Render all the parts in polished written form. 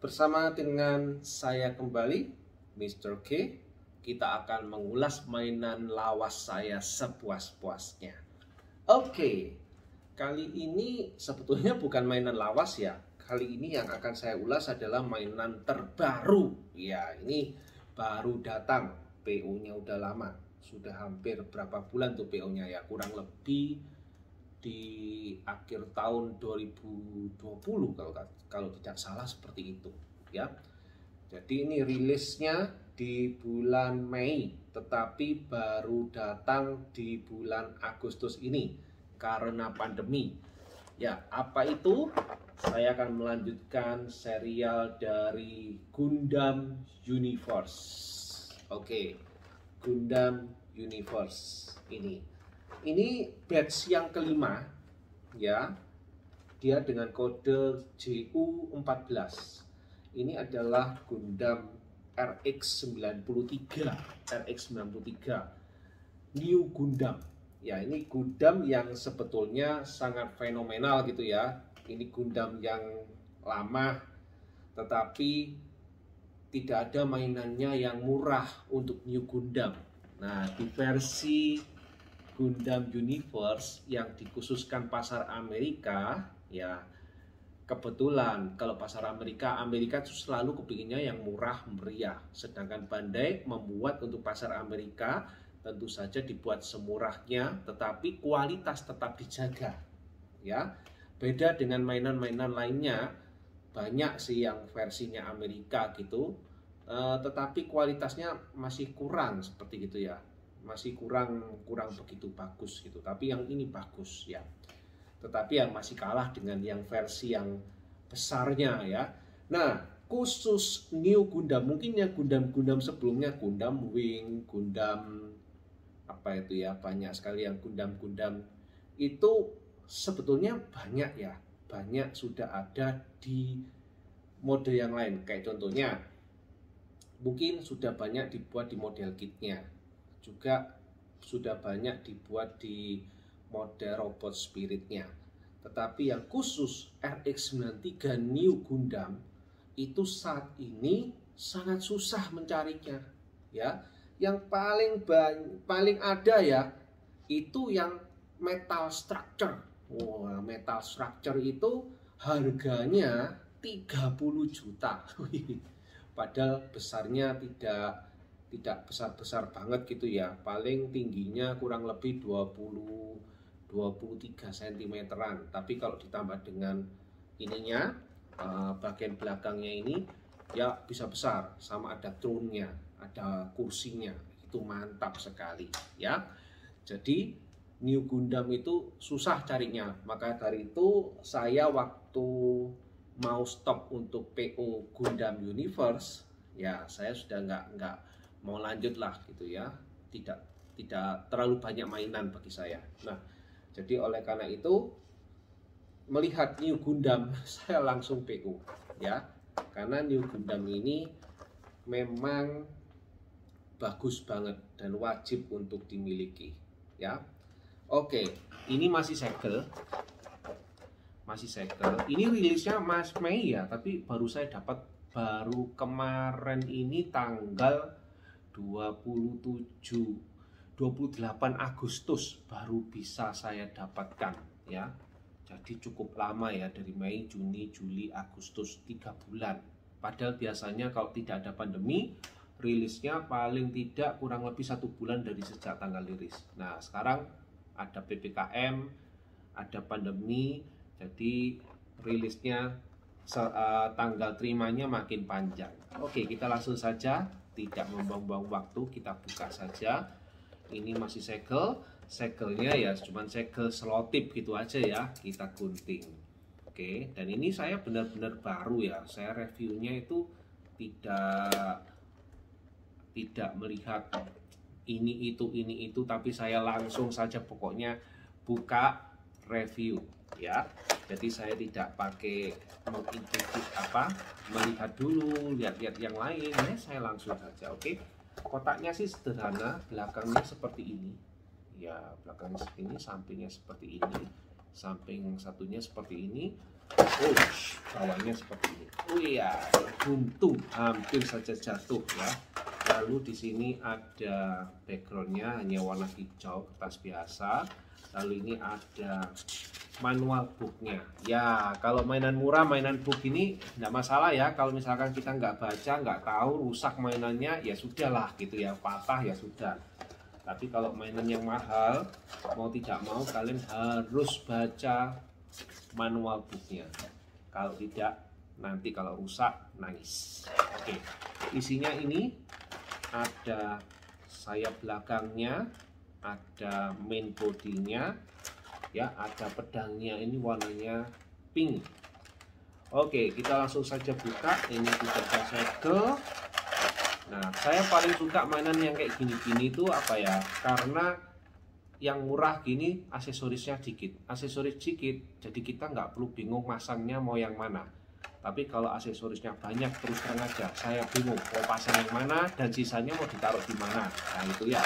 Bersama dengan saya kembali, Mr. K. Kita akan mengulas mainan lawas saya sepuas-puasnya. Oke, kali ini sebetulnya bukan mainan lawas ya. Kali ini yang akan saya ulas adalah mainan terbaru. Ya, ini baru datang. PO-nya udah lama. Sudah hampir berapa bulan tuh PO-nya ya. Kurang lebih di akhir tahun 2020 kalau tidak salah seperti itu ya. Jadi ini rilisnya di bulan Mei, tetapi baru datang di bulan Agustus ini karena pandemi. Ya, apa itu? Saya akan melanjutkan serial dari Gundam Universe. Oke, Gundam Universe ini batch yang kelima ya. Dia dengan kode JU14. Ini adalah Gundam RX93 New Gundam. Ya, ini Gundam yang sebetulnya sangat fenomenal gitu ya. Ini Gundam yang lama, tetapi tidak ada mainannya yang murah untuk New Gundam. Nah, di versi Gundam Universe yang dikhususkan pasar Amerika, ya kebetulan kalau pasar Amerika tuh selalu kepinginnya yang murah meriah. Sedangkan Bandai membuat untuk pasar Amerika tentu saja dibuat semurahnya, tetapi kualitas tetap dijaga. Ya, beda dengan mainan-mainan lainnya, banyak sih yang versinya Amerika gitu, tetapi kualitasnya masih kurang seperti gitu ya. Masih kurang begitu bagus gitu, tapi yang ini bagus ya, tetapi yang masih kalah dengan yang versi yang besarnya ya. Nah, khusus New Gundam, mungkin yang Gundam sebelumnya, Gundam Wing, Gundam apa itu ya, banyak sekali yang Gundam itu sebetulnya banyak ya, banyak sudah ada di mode yang lain. Kayak contohnya mungkin sudah banyak dibuat di model kitnya, juga sudah banyak dibuat di model robot spiritnya. Tetapi yang khusus RX93 New Gundam itu saat ini sangat susah mencarinya ya. Yang paling ada ya itu yang metal structure. Wah, metal structure itu harganya 30 juta. Padahal besarnya tidak besar-besar banget gitu ya. Paling tingginya kurang lebih 23 cm-an. Tapi kalau ditambah dengan ininya, bagian belakangnya ini ya bisa besar, sama ada throne-nya, ada kursinya. Itu mantap sekali ya. Jadi New Gundam itu susah carinya. Maka dari itu saya waktu mau stop untuk PO Gundam Universe, ya saya sudah nggak mau lanjut lah gitu ya. Tidak terlalu banyak mainan bagi saya. Nah, jadi oleh karena itu melihat New Gundam saya langsung PO ya. Karena New Gundam ini memang bagus banget dan wajib untuk dimiliki ya. Oke, ini masih segel. Ini rilisnya Mas Mei ya, tapi baru saya dapat baru kemarin ini tanggal 28 Agustus baru bisa saya dapatkan ya. Jadi cukup lama ya, dari Mei, Juni, Juli, Agustus, 3 bulan. Padahal biasanya kalau tidak ada pandemi, rilisnya paling tidak kurang lebih 1 bulan dari sejak tanggal rilis. Nah, sekarang ada PPKM, ada pandemi, jadi rilisnya tanggal terimanya makin panjang. Oke, kita langsung saja, tidak membuang-buang waktu, kita buka saja. Ini masih segelnya ya cuman segel selotip gitu aja ya, kita gunting. Oke, dan ini saya benar-benar baru ya, saya reviewnya itu tidak melihat ini itu, tapi saya langsung saja pokoknya buka review ya. Jadi saya tidak pakai melihat dulu, lihat yang lain ya, saya langsung saja. Oke, kotaknya sih sederhana, belakangnya seperti ini ya, belakangnya seperti ini, sampingnya seperti ini, samping satunya seperti ini, Oh, bawahnya seperti ini. Oh iya, buntu, hampir saja jatuh ya. Lalu di sini ada backgroundnya hanya warna hijau, kertas biasa. Lalu ini ada manual booknya. Ya, kalau mainan murah, mainan book ini nggak masalah ya. Kalau misalkan kita nggak baca, nggak tahu, rusak mainannya, ya sudahlah gitu ya, patah ya sudah. Tapi kalau mainan yang mahal, mau tidak mau kalian harus baca manual booknya. Kalau tidak, nanti kalau rusak nangis. Oke, isinya ini ada sayap belakangnya, ada main bodinya, ya, ada pedangnya, ini warnanya pink. Oke, kita langsung saja buka. Ini kita segel. Nah, saya paling suka mainan yang kayak gini-gini itu apa ya, karena yang murah gini aksesorisnya dikit, aksesoris dikit, jadi kita nggak perlu bingung masangnya mau yang mana. Tapi kalau aksesorisnya banyak, terus terang aja saya bingung mau pasang yang mana dan sisanya mau ditaruh di mana. Nah itu ya,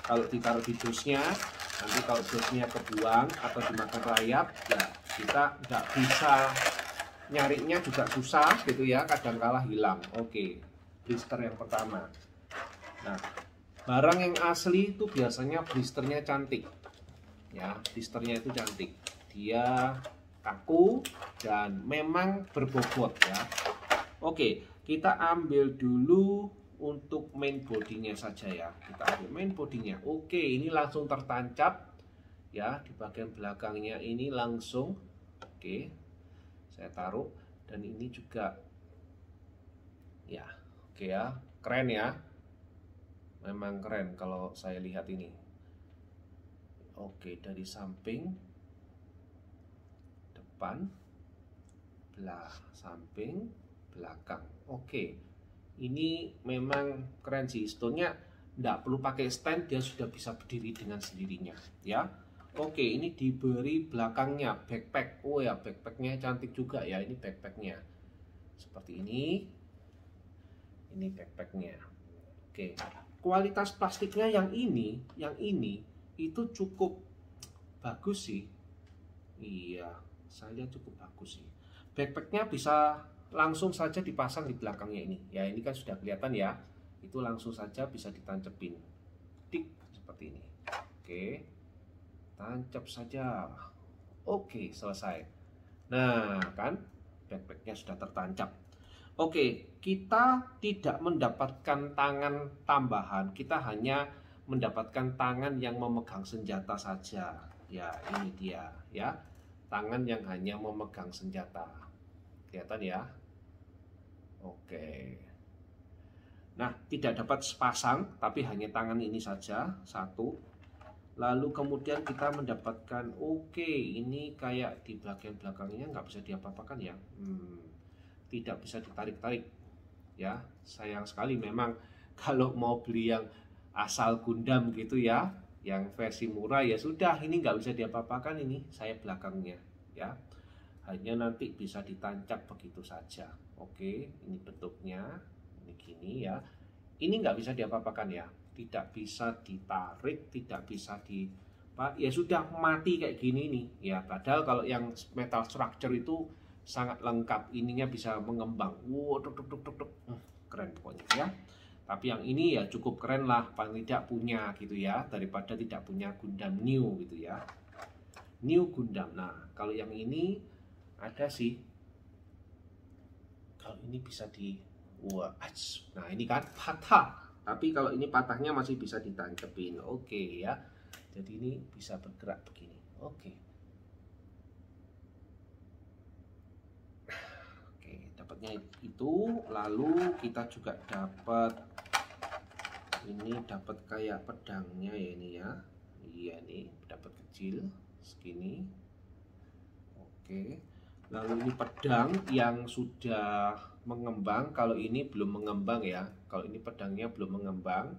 kalau ditaruh di dusnya, nanti kalau dusnya kebuang atau dimakan rayap, ya kita nggak bisa nyarinya, juga susah gitu ya, kadang kala hilang. Oke, blister yang pertama. Nah, barang yang asli itu biasanya blisternya cantik ya, blisternya itu cantik, dia kaku dan memang berbobot ya. Oke, kita ambil dulu untuk main bodinya saja ya, kita ambil main bodinya. Oke, ini langsung tertancap ya di bagian belakangnya ini langsung. Oke, saya taruh, dan ini juga ya, oke ya, keren ya. Memang keren kalau saya lihat ini. Oke, dari samping, depan, samping, belakang. Oke, ini memang keren sih. Stone-nya nggak perlu pakai stand, dia sudah bisa berdiri dengan sendirinya ya. Oke, ini diberi belakangnya backpack. Oh ya, backpacknya cantik juga ya. Ini backpacknya seperti ini. Ini backpacknya. Oke, kualitas plastiknya yang ini itu cukup bagus sih. Iya, saya lihat cukup bagus sih. Backpacknya bisa langsung saja dipasang di belakangnya ini. Ya, ini kan sudah kelihatan ya. Itu langsung saja bisa ditancapin. Tik, seperti ini. Oke, tancap saja. Oke, selesai. Nah, kan backpacknya sudah tertancap. Oke, kita tidak mendapatkan tangan tambahan, kita hanya mendapatkan tangan yang memegang senjata saja. Ya, ini dia ya, tangan yang hanya memegang senjata. Kelihatan ya? Oke. Nah, tidak dapat sepasang, tapi hanya tangan ini saja, satu. Lalu kemudian kita mendapatkan, oke, ini kayak di bagian belakangnya nggak bisa diapa-apakan ya. Tidak bisa ditarik-tarik ya, sayang sekali memang. Kalau mau beli yang asal Gundam gitu ya, yang versi murah, ya sudah, ini nggak bisa diapa-apakan, ini saya belakangnya ya, hanya nanti bisa ditancap begitu saja. Oke, ini bentuknya ini gini ya, ini nggak bisa diapa-apakan ya, tidak bisa ditarik, tidak bisa di ya sudah mati kayak gini nih ya. Padahal kalau yang metal structure itu sangat lengkap, ininya bisa mengembang. Wow, keren pokoknya ya. Tapi yang ini ya cukup keren lah, paling tidak punya gitu ya, daripada tidak punya Gundam New gitu ya, New Gundam. Nah, kalau yang ini ada sih, kalau ini bisa di nah ini kan patah, tapi kalau ini patahnya masih bisa ditancapin. Oke ya, jadi ini bisa bergerak begini. Oke. Dapatnya itu, lalu kita juga dapat ini, dapat kayak pedangnya ya ini ya. Iya nih, dapat kecil segini. Oke. Lalu ini pedang yang sudah mengembang, kalau ini belum mengembang ya. Kalau ini pedangnya belum mengembang.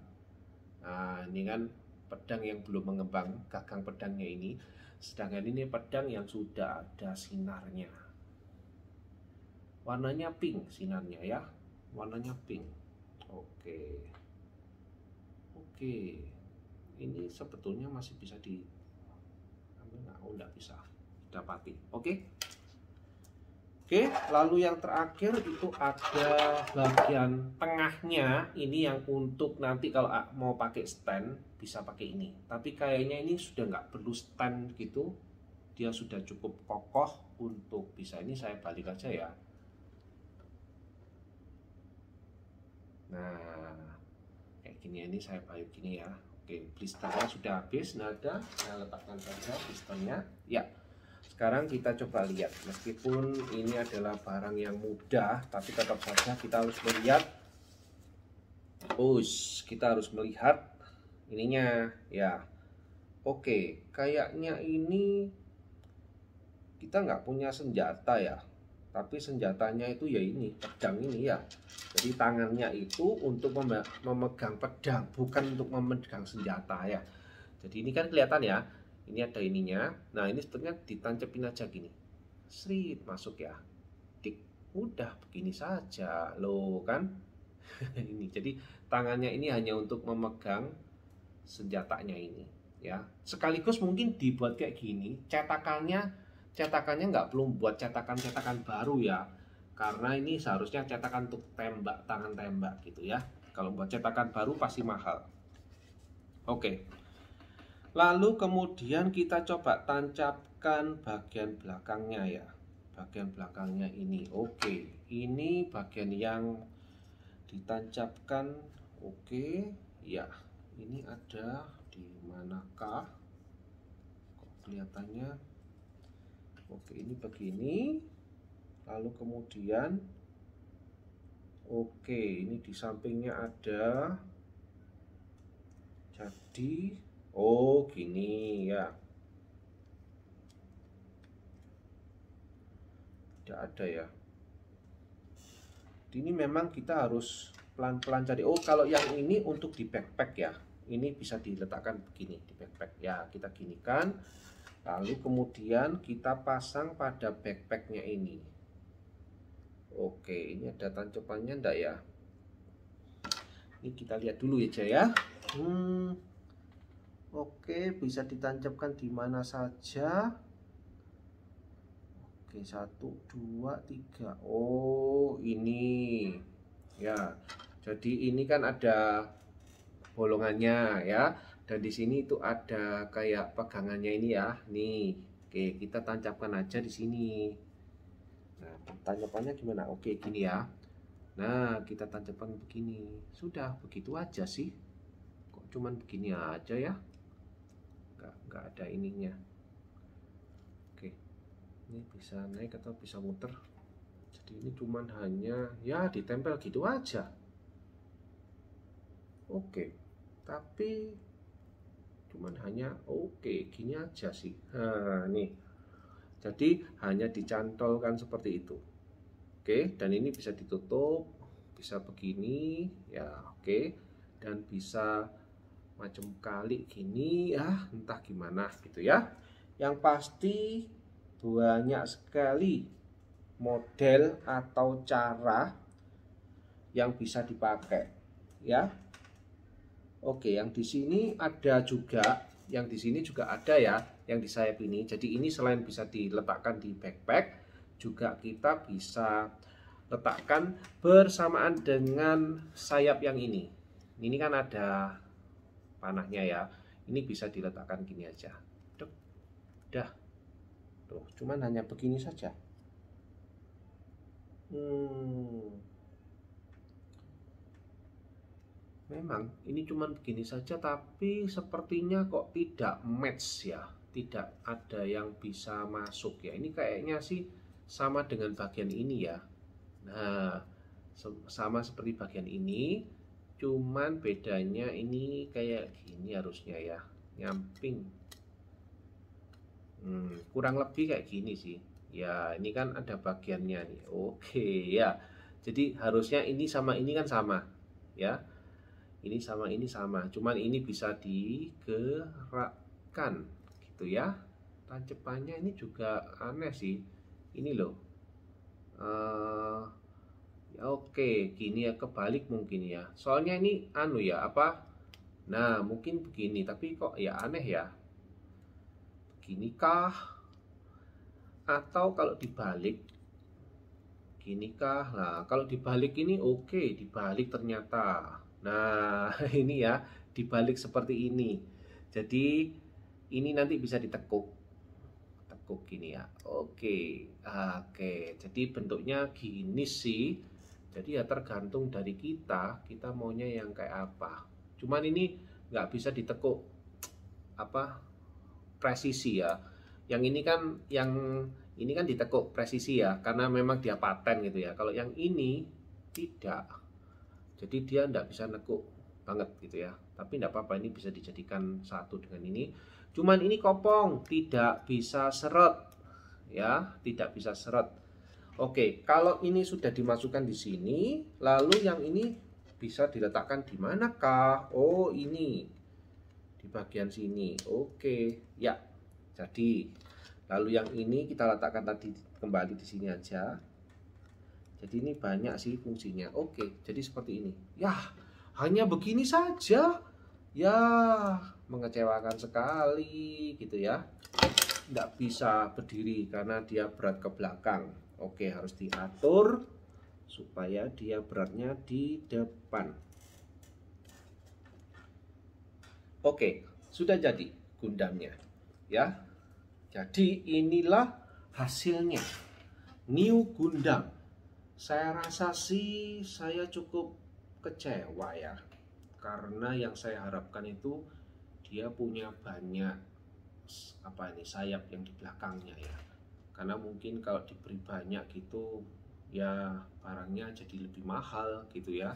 Nah, ini kan pedang yang belum mengembang, gagang pedangnya ini. Sedangkan ini pedang yang sudah ada sinarnya. Warnanya pink sinarnya ya, warnanya pink. Oke. Ini sebetulnya masih bisa di ambil nggak? Oh, nggak bisa didapati. Oke. Oke, lalu yang terakhir itu ada bagian tengahnya, ini yang untuk nanti kalau mau pakai stand bisa pakai ini. Tapi kayaknya ini sudah nggak perlu stand gitu, dia sudah cukup kokoh untuk bisa. Ini saya balik aja ya. Nah, kayak gini, ini saya balik gini ya. Oke, blisternya sudah habis, nada, saya letakkan saja blisternya. Ya. Sekarang kita coba lihat, meskipun ini adalah barang yang mudah, tapi tetap saja kita harus melihat. Kita harus melihat ininya ya. Oke, kayaknya ini kita nggak punya senjata ya, tapi senjatanya itu ya ini, pedang ini ya. Jadi tangannya itu untuk memegang pedang, bukan untuk memegang senjata ya. Jadi ini kan kelihatan ya. Ini ada ininya. Nah, ini sebetulnya ditancepin aja gini. Srit, masuk ya. Dik, udah begini saja loh kan. Ini. Jadi tangannya ini hanya untuk memegang senjatanya ini ya. Sekaligus mungkin dibuat kayak gini. Cetakannya nggak perlu buat cetakan baru ya. Karena ini seharusnya cetakan untuk tembak, tangan tembak gitu ya. Kalau buat cetakan baru pasti mahal. Oke. Lalu kemudian kita coba tancapkan bagian belakangnya ya. Bagian belakangnya ini. Oke, ini bagian yang ditancapkan. Oke, ya. Ini ada di manakah? Kok kelihatannya? Oke, ini begini. Lalu kemudian ini di sampingnya ada. Jadi gini ya. Tidak ada ya. Ini memang kita harus pelan-pelan cari. Kalau yang ini untuk di backpack ya. Ini bisa diletakkan begini di backpack ya. Kita ginikan. Lalu kemudian kita pasang pada backpacknya ini. Oke, ini ada tancapannya enggak ya? Ini kita lihat dulu aja ya. Oke, bisa ditancapkan di mana saja. Oke, 1, 2, 3. Ini ya. Jadi ini kan ada bolongannya ya. Dan di sini itu ada kayak pegangannya ini ya. Nih, oke, kita tancapkan aja di sini. Nah, tancapannya gimana? Oke, gini ya. Nah, kita tancapkan begini. Sudah, begitu aja sih. Kok cuman begini aja ya? Nggak ada ininya. Oke, ini bisa naik atau bisa muter. Jadi ini cuman hanya ya ditempel gitu aja. Oke, tapi cuman hanya gini aja sih. Nah, nih. Jadi hanya dicantolkan seperti itu. Oke, dan ini bisa ditutup, bisa begini ya. Oke, dan bisa macam kali gini ya, entah gimana gitu ya. Yang pasti banyak sekali model atau cara yang bisa dipakai ya. Oke, yang di sini ada juga, yang di sini juga ada ya, yang di sayap ini. Jadi ini selain bisa diletakkan di backpack, juga kita bisa letakkan bersamaan dengan sayap yang ini. Ini kan ada panahnya ya. Ini bisa diletakkan gini aja. Udah. Tuh, cuman hanya begini saja. Memang ini cuman begini saja, tapi sepertinya kok tidak match ya. Tidak ada yang bisa masuk ya. Ini kayaknya sih sama dengan bagian ini ya. Nah, sama seperti bagian ini. Cuman bedanya ini kayak gini harusnya ya, nyamping. Kurang lebih kayak gini sih. Ya, ini kan ada bagiannya nih. Oke ya. Jadi harusnya ini sama ini kan sama ya. Ini sama ini sama. Cuman ini bisa digerakkan gitu ya. Tancepannya ini juga aneh sih. Ini loh. Oke, gini ya, kebalik mungkin ya. Soalnya ini anu ya, apa? Nah, mungkin begini, tapi kok ya aneh ya. Beginikah? Atau kalau dibalik, begini kah? Nah, kalau dibalik ini oke, dibalik ternyata. Nah, ini ya, dibalik seperti ini. Jadi ini nanti bisa ditekuk. Tekuk gini ya. Oke. Oke, jadi bentuknya gini sih. Jadi ya tergantung dari kita maunya yang kayak apa. Cuman ini nggak bisa ditekuk apa presisi ya. Yang ini kan ditekuk presisi ya, karena memang dia paten gitu ya. Kalau yang ini tidak, jadi dia tidak bisa nekuk banget gitu ya. Tapi tidak apa-apa, ini bisa dijadikan satu dengan ini. Cuman ini kopong, tidak bisa seret ya, tidak bisa seret. Oke, kalau ini sudah dimasukkan di sini, lalu yang ini bisa diletakkan di manakah? Oh, ini di bagian sini. Oke, ya. Jadi, lalu yang ini kita letakkan tadi kembali di sini aja. Jadi ini banyak sih fungsinya. Oke, jadi seperti ini. Ya, hanya begini saja. Ya, mengecewakan sekali gitu ya. Tidak bisa berdiri karena dia berat ke belakang. Oke, harus diatur supaya dia beratnya di depan. Oke, sudah jadi Gundamnya ya. Jadi inilah hasilnya, New Gundam. Saya rasa sih saya cukup kecewa ya, karena yang saya harapkan itu dia punya banyak sayap yang di belakangnya ya. Karena mungkin kalau diberi banyak gitu ya barangnya jadi lebih mahal gitu ya.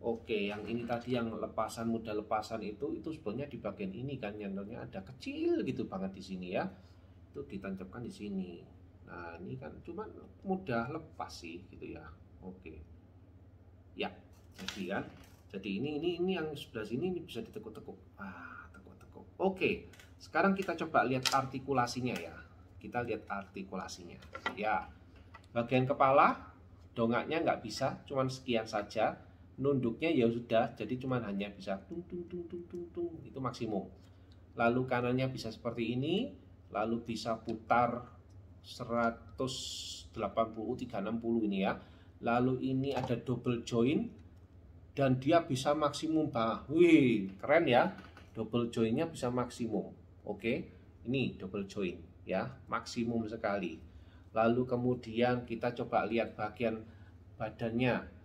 Oke, yang ini tadi yang lepasan, mudah lepasan itu sebenarnya di bagian ini kan nyantolnya ada kecil gitu banget di sini ya. Itu ditancapkan di sini. Nah, ini kan cuma mudah lepas sih gitu ya. Oke. Ya, jadi kan. Jadi ini yang sebelah sini ini bisa ditekuk-tekuk. Tekuk-tekuk. Oke. Sekarang kita coba lihat artikulasinya ya. Kita lihat artikulasinya. Ya. Bagian kepala dongaknya nggak bisa, cuman sekian saja. Nunduknya ya sudah, jadi cuman hanya bisa tung tung tung tung tung tung, itu maksimum. Lalu kanannya bisa seperti ini, lalu bisa putar 180 360 ini ya. Lalu ini ada double joint dan dia bisa maksimum wih, keren ya. Double jointnya bisa maksimum. Oke, ini double joint ya, maksimum sekali. Lalu kemudian kita coba lihat bagian badannya.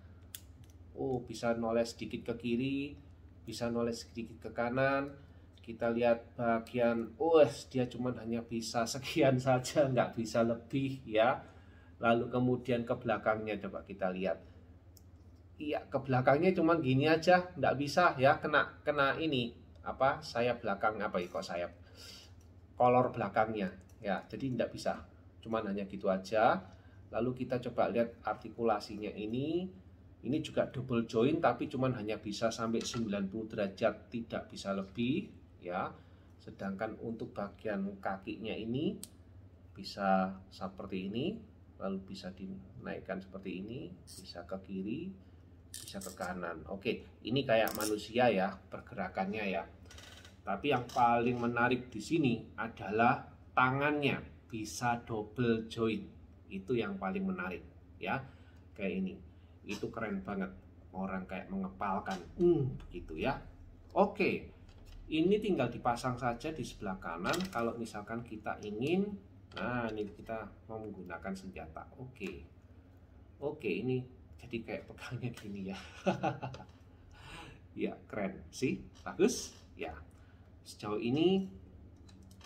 Oh, bisa noleh sedikit ke kiri, bisa noleh sedikit ke kanan. Kita lihat bagian, dia cuma hanya bisa sekian saja, nggak bisa lebih ya. Lalu kemudian ke belakangnya coba kita lihat. Iya, ke belakangnya cuma gini aja, nggak bisa ya, kena ini sayap belakang kok sayap kolor belakangnya ya, jadi nggak bisa, cuma hanya gitu aja. Lalu kita coba lihat artikulasinya ini juga double joint tapi cuman hanya bisa sampai 90 derajat, tidak bisa lebih ya. Sedangkan untuk bagian kakinya ini bisa seperti ini, lalu bisa dinaikkan seperti ini, bisa ke kiri, bisa ke kanan. Oke, ini kayak manusia ya pergerakannya ya. Tapi yang paling menarik di sini adalah tangannya bisa double joint. Itu yang paling menarik ya. Kayak ini. Itu keren banget, orang kayak mengepalkan begitu ya. Oke, ini tinggal dipasang saja di sebelah kanan kalau misalkan kita ingin. Nah, ini kita mau menggunakan senjata. Oke, ini jadi kayak pegangnya gini ya. Ya, keren sih, bagus ya. Sejauh ini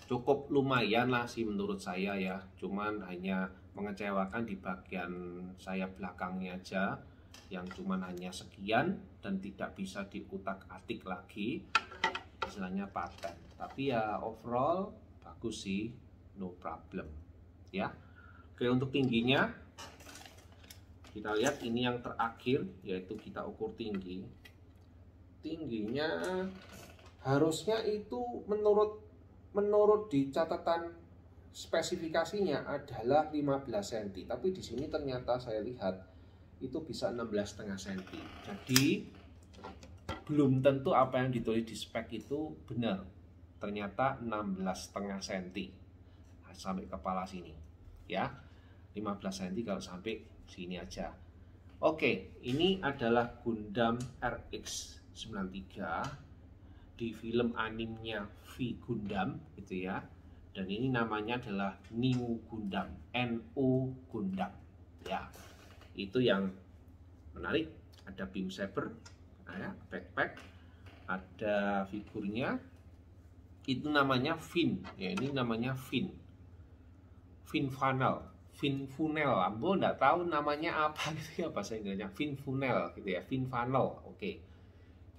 cukup lumayan lah sih menurut saya ya. Cuman hanya mengecewakan di bagian sayap belakangnya aja, yang cuman hanya sekian dan tidak bisa diutak-atik lagi, istilahnya paten. Tapi ya overall bagus sih, no problem ya. Oke, untuk tingginya kita lihat ini yang terakhir, yaitu kita ukur tingginya harusnya itu menurut di catatan spesifikasinya adalah 15 cm, tapi di sini ternyata saya lihat itu bisa 16,5 cm. Jadi belum tentu apa yang ditulis di spek itu benar. Ternyata 16,5 cm sampai kepala sini ya. 15 cm kalau sampai sini aja. Oke, ini adalah Gundam RX93 di film animenya V Gundam gitu ya. Dan ini namanya adalah New Gundam, NU Gundam. Ya, itu yang menarik. Ada beam saber, ya, backpack, ada figurnya. Itu namanya fin. Ya, ini namanya fin. Fin funnel. Fin funnel, ambo nggak tahu namanya apa gitu ya bahasa Inggrisnya. Fin funnel gitu ya, fin funnel. Oke.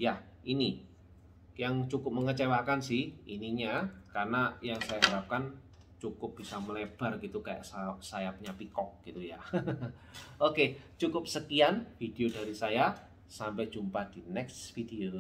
Ya, ini yang cukup mengecewakan sih ininya, karena yang saya harapkan cukup bisa melebar gitu kayak sayapnya peacock gitu ya. Oke, cukup sekian video dari saya. Sampai jumpa di next video.